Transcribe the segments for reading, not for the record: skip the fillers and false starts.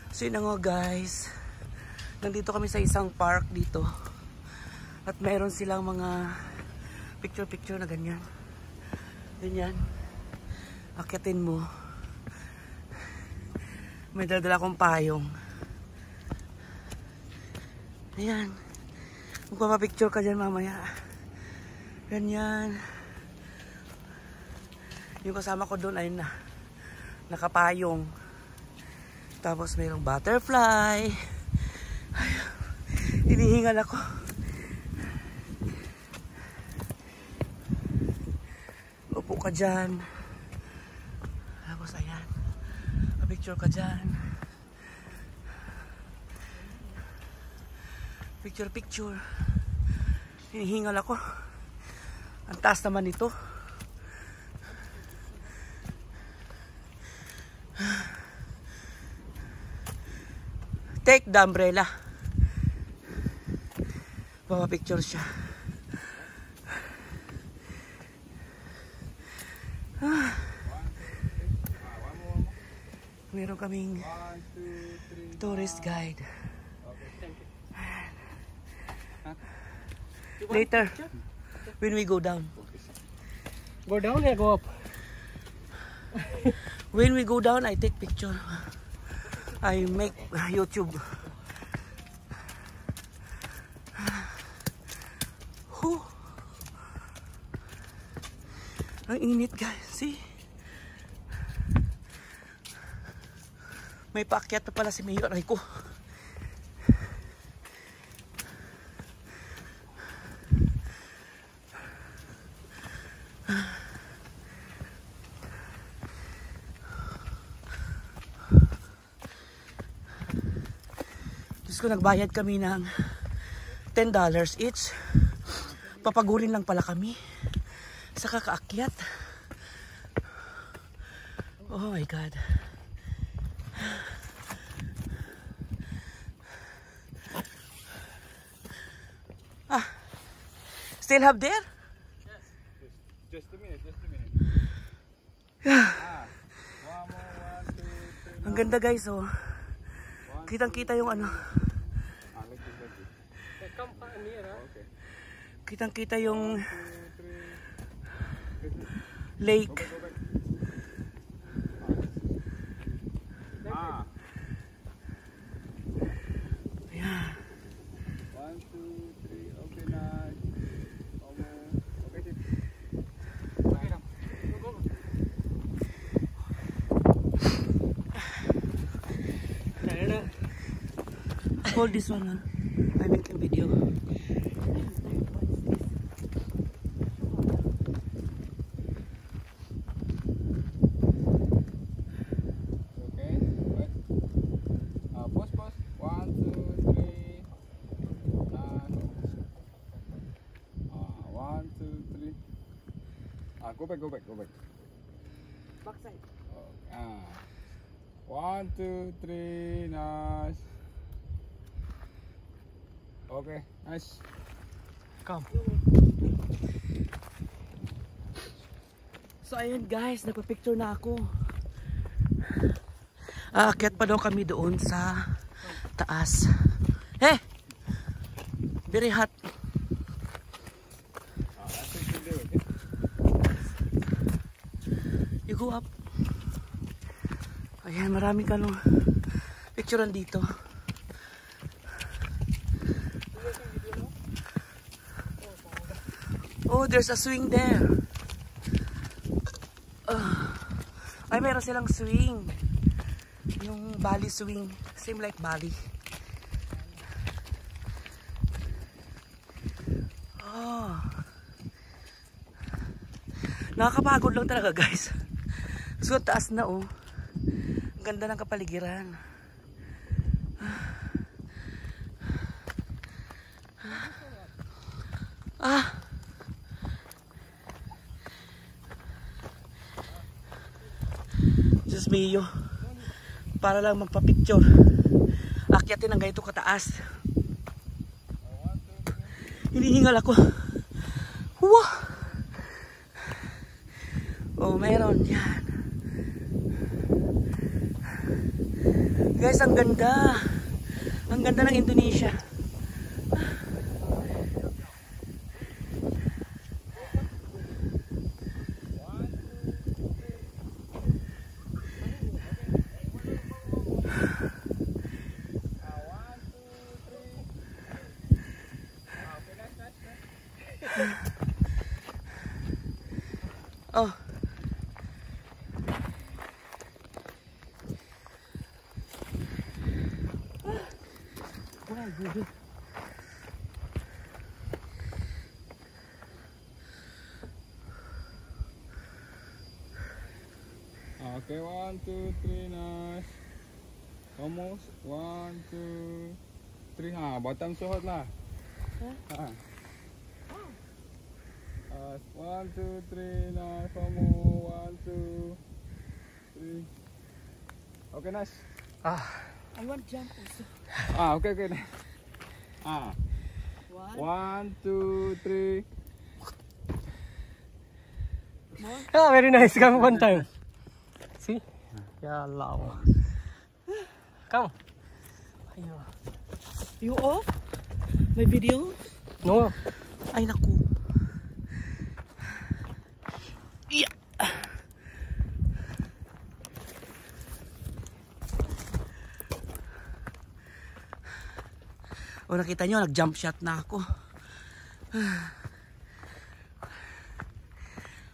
So yun na nga guys, nandito kami sa isang park dito at meron silang mga picture na ganyan. Ganyan, akyatin mo. May dadala akong payong. Ayan, magpapapicture ka dyan mamaya. Ganyan. Yung kasama ko doon ay nakapayong. Tapos mayroong butterfly. Ay, hinihingal ako. Upo ka dyan. Tapos ayan, picture ka dyan. Picture. Hinihingal ako. Ang taas naman ito. Take the umbrella. Papa-picture siya. Meron kaming tourist guide. Later, when we go down. Go down or go up? When we go down, I take picture. I make YouTube. Whew. Ang init guys, see? May paakyat na pala si Mayor. Ay ko. Diyos ko, nagbayad kami ng $10 each. Papagurin lang pala kami sa kakaakyat. Oh my God. Still have there? Yes. Just a minute. Ang ganda guys, oh. Kitang-kita yung ano. Kitang-kita yung lake. Ayan. 1, 2, 3, okay na. Hold this one, huh? I make a video. Okay, wait. Pause. 1, 2, 3. 1, 2, 3. Go back. Backside. 1, 2, 3. Nice. Okay, nice. Come. So ayun guys, nagpa-picture na ako. Aakyat pa daw kami doon sa taas. Hey! Very hot. You go up. Ayan, maraming kanong picturean dito. Oh, there's a swing there. Ay, meron silang swing. Yung Bali swing. Same like Bali. Oh. Nakakapagod lang talaga guys. So, taas na oh. Ang ganda ng kapaligiran. Diyos mio, para lang magpa-picture. Akyatin ang ganito kataas. Hinihingal ako. Wow! Oh, meron yan. Guys, ang ganda. Ang ganda ng Indonesia. Oh. Okay, 1, 2, 3, nice. Almost. 1, 2, 3. Bottom suhot lah. Ha. 1, 2, 3, nice. Almost. 1, 2, 3. Okay, nice. I want jump also. Okay, okay. One, 2, 3. Very nice. Come one time. See? Ya Allah. Come. Ayo. You off? My video? No. Ay naku. Yeah. O nakita nyo, nag-jump shot na ako.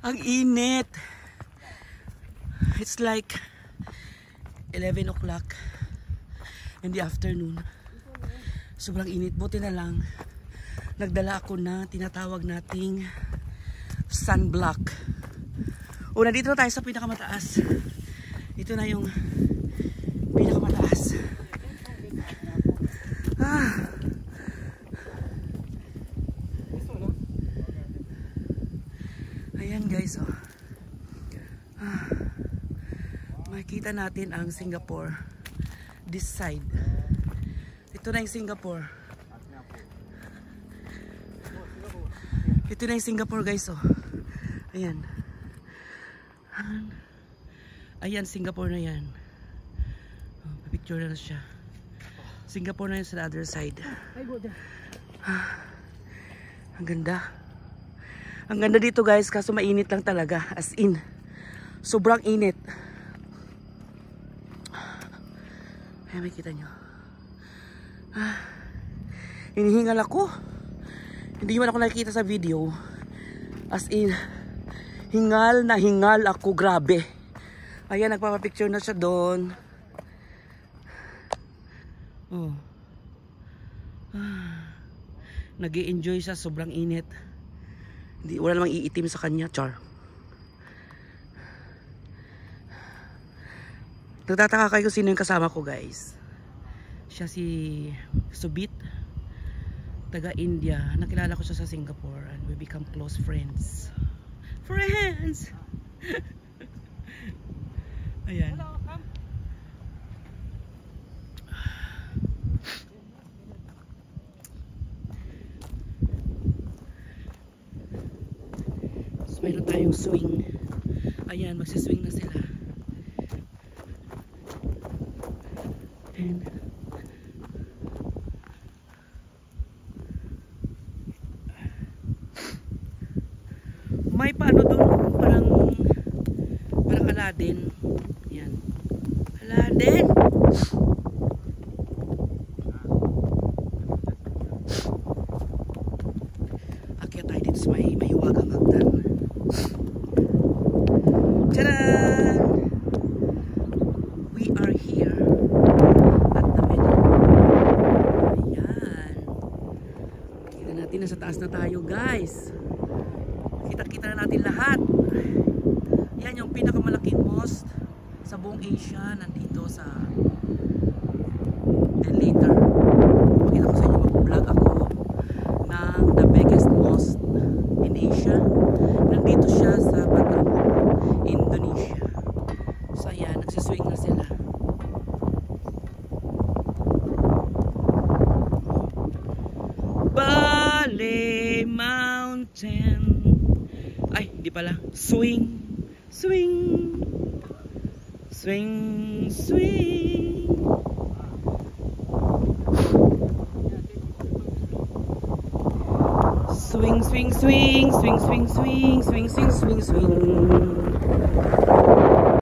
Ang init. It's like 11 o'clock in the afternoon. Sobrang init. Buti na lang nagdala ako na tinatawag nating sunblock. O, nandito na tayo sa pinakamataas. Ito na yung pinakamataas. Ayan guys, oh. Makikita natin ang Singapore this side. Ito na yung Singapore. Ito na yung Singapore guys, oh. Ayan. Ayan, Singapore na yan. Oh, picture na siya. Singapore na yun sa other side. Ang ganda. Ang ganda dito guys, kaso mainit lang talaga. As in, sobrang init. Ayan, makikita nyo. Hinihingal ako. Hindi man ako nakikita sa video. As in, hingal na hingal ako. Grabe. Ayan, nagpapapicture na siya doon. Oh. Nag-i-enjoy siya, sobrang init. Hindi, wala namang iitim sa kanya, char. Nagtataka kayo kung sino yung kasama ko, guys. Siya si Subit, taga India. Nakilala ko siya sa Singapore and we become close friends. Friends! Ayan. So, mayroon tayong swing. Ayan, magsiswing na sila. And may paano doon, parang Aladdin. Yan. Aladdin! Akyat tayo dito sa may hiwagang hagdan. Tadaan! We are here at the middle. Ayan. Kita natin, nasa taas na tayo guys. Kita-kita na natin lahat. Yan yung pinakamalaking mosque sa buong Asia. Nandito sa... Then later, pakita ko sa inyo, mag-vlog ako ng the biggest mosque in Asia. Nandito siya sa Batam, Indonesia. So ayan, nagsiswing na sila. Bali Mountain. Ay, hindi pala. Swing. Swing. Swing. Swing. Swing, swing, swing, swing, swing, swing, swing, swing, swing, swing.